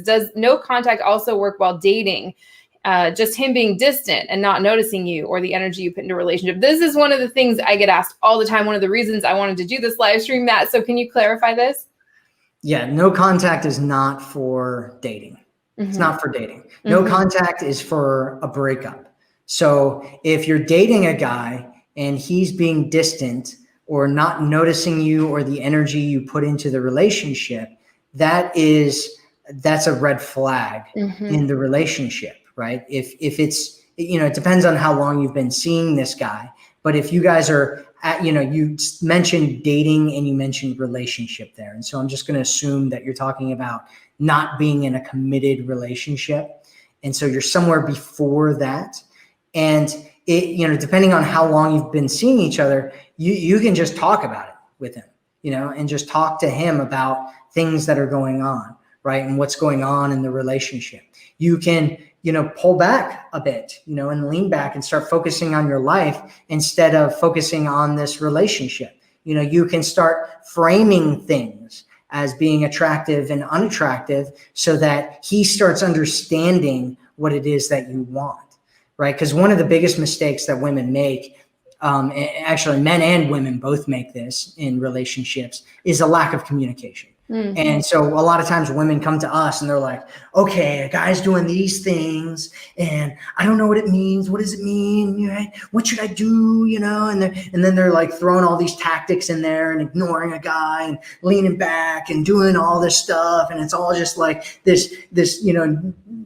does no contact also work while dating? Just him being distant and not noticing you or the energy you put into a relationship. This is one of the things I get asked all the time. One of the reasons I wanted to do this live stream, Matt. So can you clarify this? Yeah, no contact is not for dating. Mm-hmm. It's not for dating. No mm-hmm. contact is for a breakup. So if you're dating a guy and he's being distant or not noticing you or the energy you put into the relationship, that's a red flag mm-hmm. in the relationship, right? If it's, it depends on how long you've been seeing this guy. But if you guys are you mentioned dating and you mentioned relationship there. And so I'm just going to assume that you're talking about not being in a committed relationship. And so you're somewhere before that. And depending on how long you've been seeing each other, you can just talk about it with him, and just talk to him about things that are going on, right? And what's going on in the relationship. You can, pull back a bit, and lean back and start focusing on your life instead of focusing on this relationship. You can start framing things as being attractive and unattractive so that he starts understanding what it is that you want, right? Because one of the biggest mistakes that women make, actually men and women both make this in relationships, is a lack of communication. Mm-hmm. And so a lot of times women come to us and they're like, okay, a guy's doing these things and I don't know what it means. What does it mean? What should I do? And then they're like throwing all these tactics in there and ignoring a guy and leaning back and doing all this stuff. And it's all just like this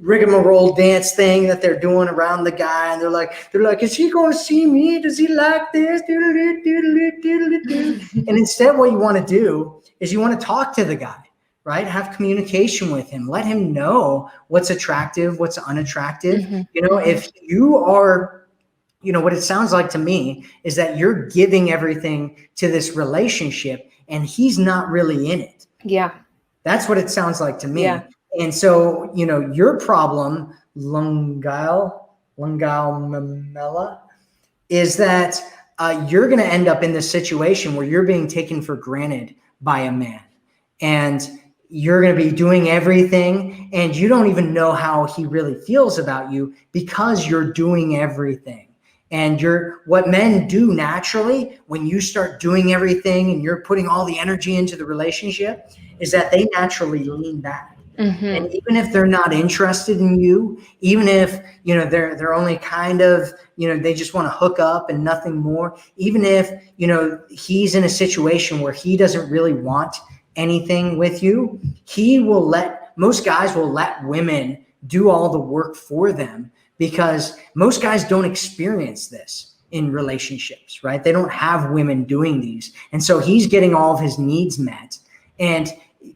rigmarole dance thing that they're doing around the guy. And they're like, is he going to see me? Does he like this? And instead what you want to do is you want to talk to the guy, right? Have communication with him. Let him know what's attractive, what's unattractive. Mm-hmm. If you are, what it sounds like to me is that you're giving everything to this relationship and he's not really in it. Yeah. That's what it sounds like to me. Yeah. And so, your problem, Lungal Mamela, is that you're going to end up in this situation where you're being taken for granted by a man, and you're going to be doing everything and you don't even know how he really feels about you because you're doing everything. And what men do naturally when you start doing everything and you're putting all the energy into the relationship is that they naturally lean back. Mm-hmm. And even if they're not interested in you, even if, they're only kind of, they just want to hook up and nothing more, even if, he's in a situation where he doesn't really want anything with you, most guys will let women do all the work for them because most guys don't experience this in relationships, right? They don't have women doing these. And so he's getting all of his needs met, and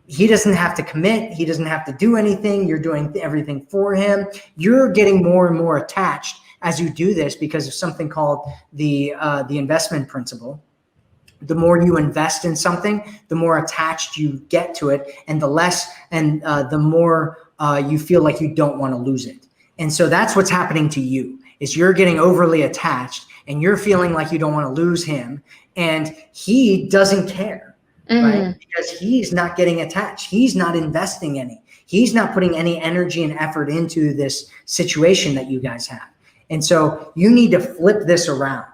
he doesn't have to commit. He doesn't have to do anything. You're doing everything for him. You're getting more and more attached as you do this because of something called the investment principle. The more you invest in something, the more attached you get to it, and the more you feel like you don't want to lose it. And so that's what's happening to you, is you're getting overly attached and you're feeling like you don't want to lose him, and he doesn't care. Right? Because he's not getting attached. He's not investing any. He's not putting any energy and effort into this situation that you guys have. And so you need to flip this around.